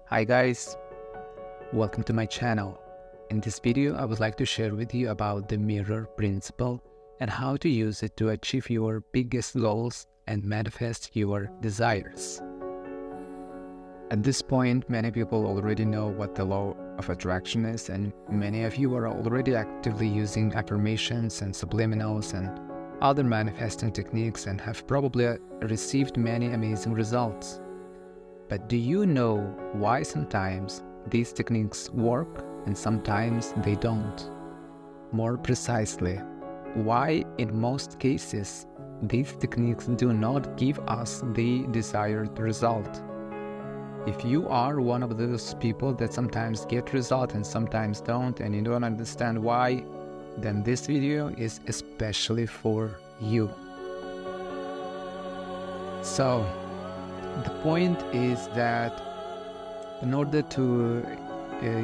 Hi guys, welcome to my channel. In this video, I would like to share with you about the mirror principle and how to use it to achieve your biggest goals and manifest your desires. At this point, many people already know what the law of attraction is, and many of you are already actively using affirmations and subliminals and other manifesting techniques and have probably received many amazing results. But do you know why sometimes these techniques work and sometimes they don't? More precisely, why in most cases these techniques do not give us the desired result? If you are one of those people that sometimes get result and sometimes don't, and you don't understand why, then this video is especially for you. So, the point is that in order to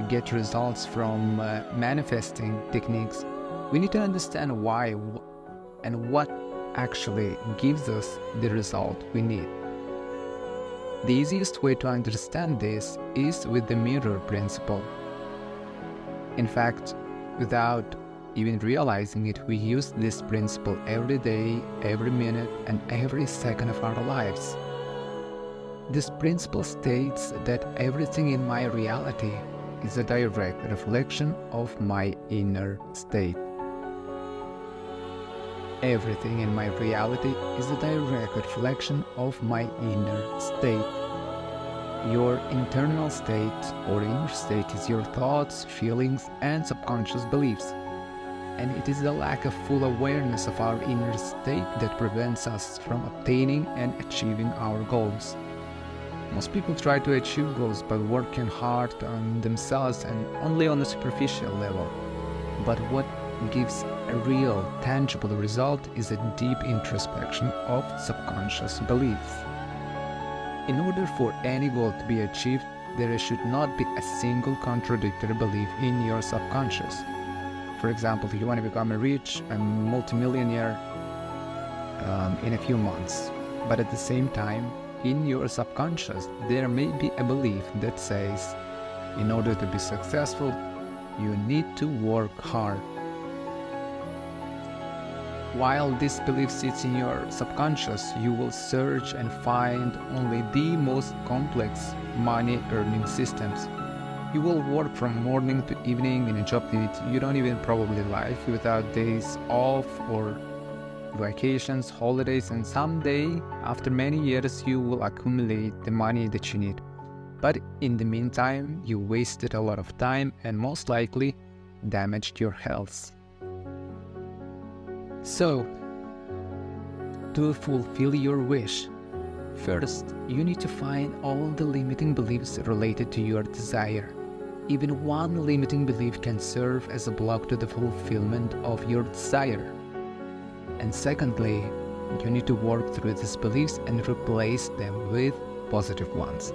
get results from manifesting techniques, we need to understand why and what actually gives us the result we need. The easiest way to understand this is with the mirror principle. In fact, without even realizing it, we use this principle every day, every minute, and every second of our lives. This principle states that everything in my reality is a direct reflection of my inner state. Everything in my reality is a direct reflection of my inner state. Your internal state or inner state is your thoughts, feelings, and subconscious beliefs. And it is the lack of full awareness of our inner state that prevents us from obtaining and achieving our goals. Most people try to achieve goals by working hard on themselves and only on a superficial level. But what gives a real, tangible result is a deep introspection of subconscious beliefs. In order for any goal to be achieved, there should not be a single contradictory belief in your subconscious. For example, if you want to become a rich and multimillionaire in a few months, but at the same time, in your subconscious, there may be a belief that says, in order to be successful, you need to work hard. While this belief sits in your subconscious, you will search and find only the most complex money-earning systems. You will work from morning to evening in a job that you don't even probably like, without days off or vacations, holidays, and someday, after many years, you will accumulate the money that you need. But in the meantime, you wasted a lot of time and most likely damaged your health. So, to fulfill your wish, first, you need to find all the limiting beliefs related to your desire. Even one limiting belief can serve as a block to the fulfillment of your desire. And secondly, you need to work through these beliefs and replace them with positive ones.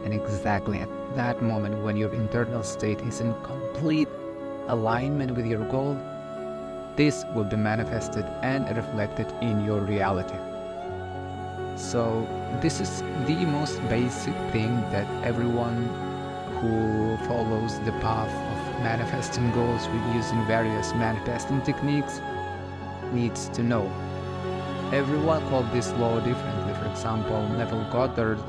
And exactly at that moment, when your internal state is in complete alignment with your goal, this will be manifested and reflected in your reality. So this is the most basic thing that everyone who follows the path of manifesting goals with using various manifesting techniques needs to know. Everyone called this law differently. For example, Neville Goddard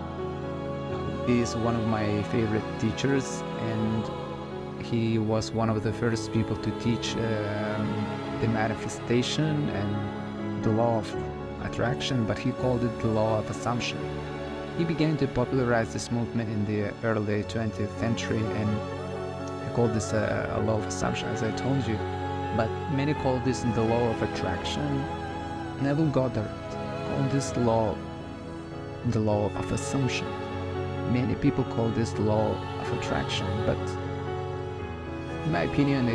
is one of my favorite teachers, and he was one of the first people to teach the manifestation and the law of attraction, but he called it the law of assumption. He began to popularize this movement in the early 20th century, and he called this a law of assumption, as I told you. But many call this the law of attraction. Neville Goddard called this law the law of assumption. Many people call this the law of attraction, but in my opinion,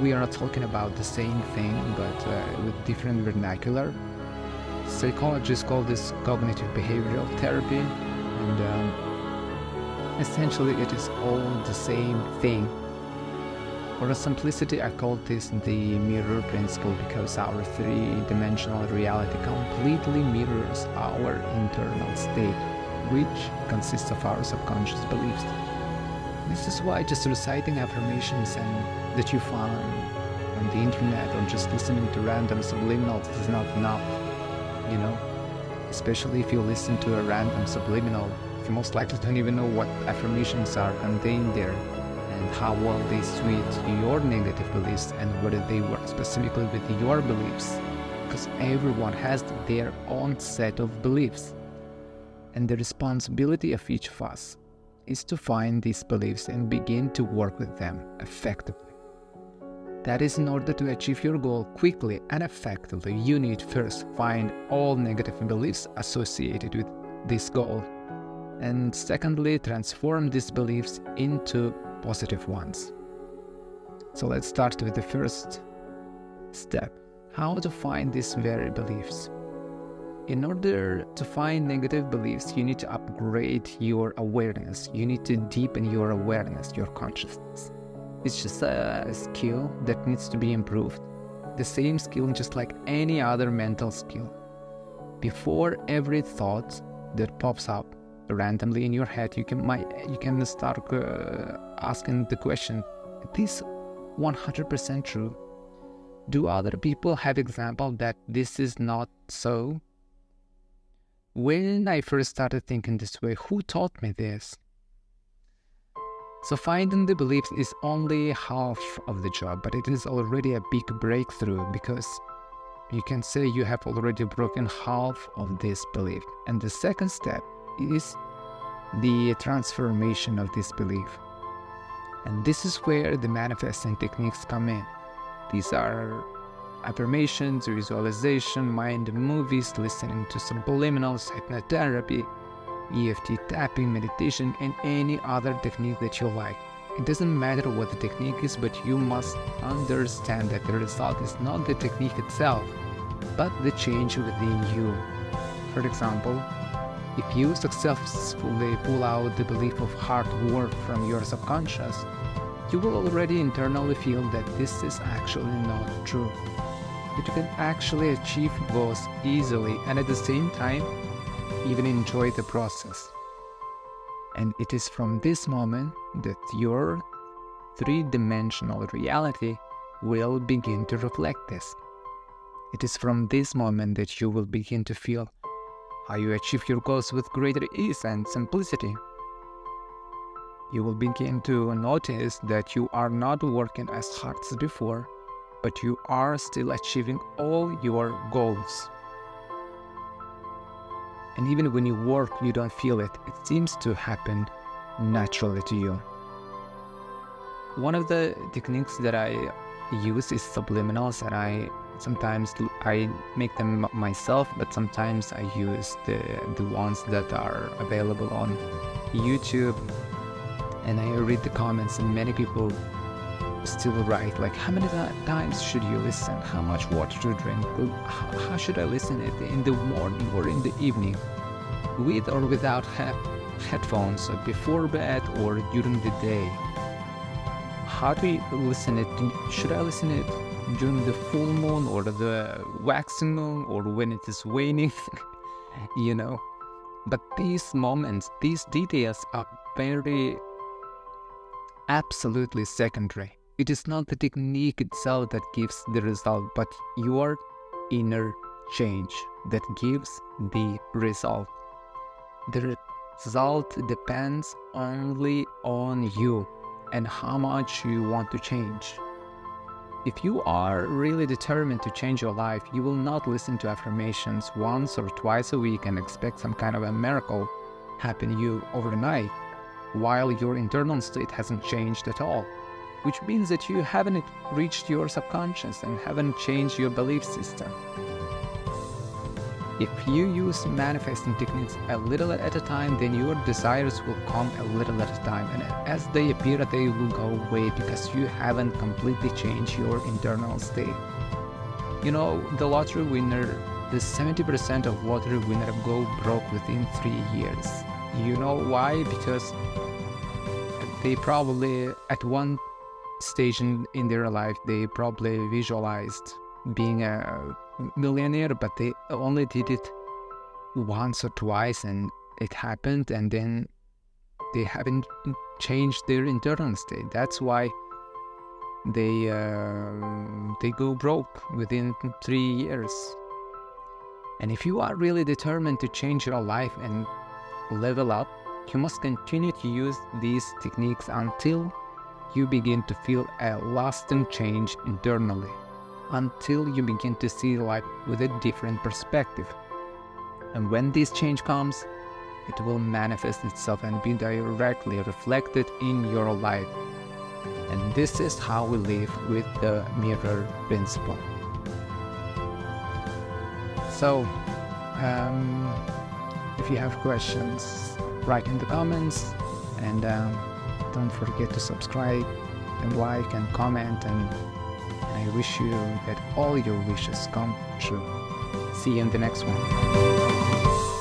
we are not talking about the same thing, but with different vernacular. Psychologists call this cognitive behavioral therapy, and essentially it is all the same thing. For simplicity, I call this the mirror principle because our three-dimensional reality completely mirrors our internal state. which consists of our subconscious beliefs. This is why just reciting affirmations and that you find on the internet or just listening to random subliminals is not enough, you know? Especially if you listen to a random subliminal, you most likely don't even know what affirmations are contained there and how well they suit your negative beliefs and whether they work specifically with your beliefs. Because everyone has their own set of beliefs. And the responsibility of each of us is to find these beliefs and begin to work with them effectively. That is, in order to achieve your goal quickly and effectively, you need first find all negative beliefs associated with this goal. And secondly, transform these beliefs into positive ones. So let's start with the first step. How to find these very beliefs. In order to find negative beliefs, you need to upgrade your awareness. You need to deepen your awareness, your consciousness. It's just a skill that needs to be improved. The same skill just like any other mental skill. Before every thought that pops up randomly in your head, you can start asking the question, is this 100% true? Do other people have example that this is not so? When I first started thinking this way, who taught me this? So finding the beliefs is only half of the job, but it is already a big breakthrough because you can say you have already broken half of this belief. And the second step is the transformation of this belief. And this is where the manifesting techniques come in. These are affirmations, visualization, mind movies, listening to subliminals, hypnotherapy, EFT tapping, meditation, and any other technique that you like. It doesn't matter what the technique is, but you must understand that the result is not the technique itself, but the change within you. For example, if you successfully pull out the belief of hard work from your subconscious, you will already internally feel that this is actually not true. That you can actually achieve goals easily and at the same time even enjoy the process. And it is from this moment that your three-dimensional reality will begin to reflect this. It is from this moment that you will begin to feel how you achieve your goals with greater ease and simplicity. You will begin to notice that you are not working as hard as before, but you are still achieving all your goals. And even when you work, you don't feel it. It seems to happen naturally to you. One of the techniques that I use is subliminals, and sometimes I make them myself, but sometimes I use the ones that are available on YouTube. And I read the comments, and many people still write like, how many times should you listen? How much water to drink? How should I listen it in the morning or in the evening? With or without headphones, before bed or during the day? How do you listen it? Should I listen it during the full moon or the waxing moon or when it is waning? You know? But these moments, these details are very absolutely secondary. It is not the technique itself that gives the result, but your inner change that gives the result. The result depends only on you and how much you want to change. If you are really determined to change your life, you will not listen to affirmations once or twice a week and expect some kind of a miracle happen to you overnight, while your internal state hasn't changed at all, which means that you haven't reached your subconscious and haven't changed your belief system. If you use manifesting techniques a little at a time, then your desires will come a little at a time, and as they appear, they will go away because you haven't completely changed your internal state. You know, the lottery winner, the 70% of lottery winner go broke within 3 years. You know why? Because they probably, at one stage in their life, they probably visualized being a millionaire, but they only did it once or twice, and it happened and then they haven't changed their internal state. That's why they go broke within 3 years. And if you are really determined to change your life and level up, you must continue to use these techniques until you begin to feel a lasting change internally, until you begin to see life with a different perspective. And when this change comes, it will manifest itself and be directly reflected in your life. And this is how we live with the mirror principle. So, if you have questions, write in the comments, and don't forget to subscribe and like and comment, and I wish you that all your wishes come true. See you in the next one.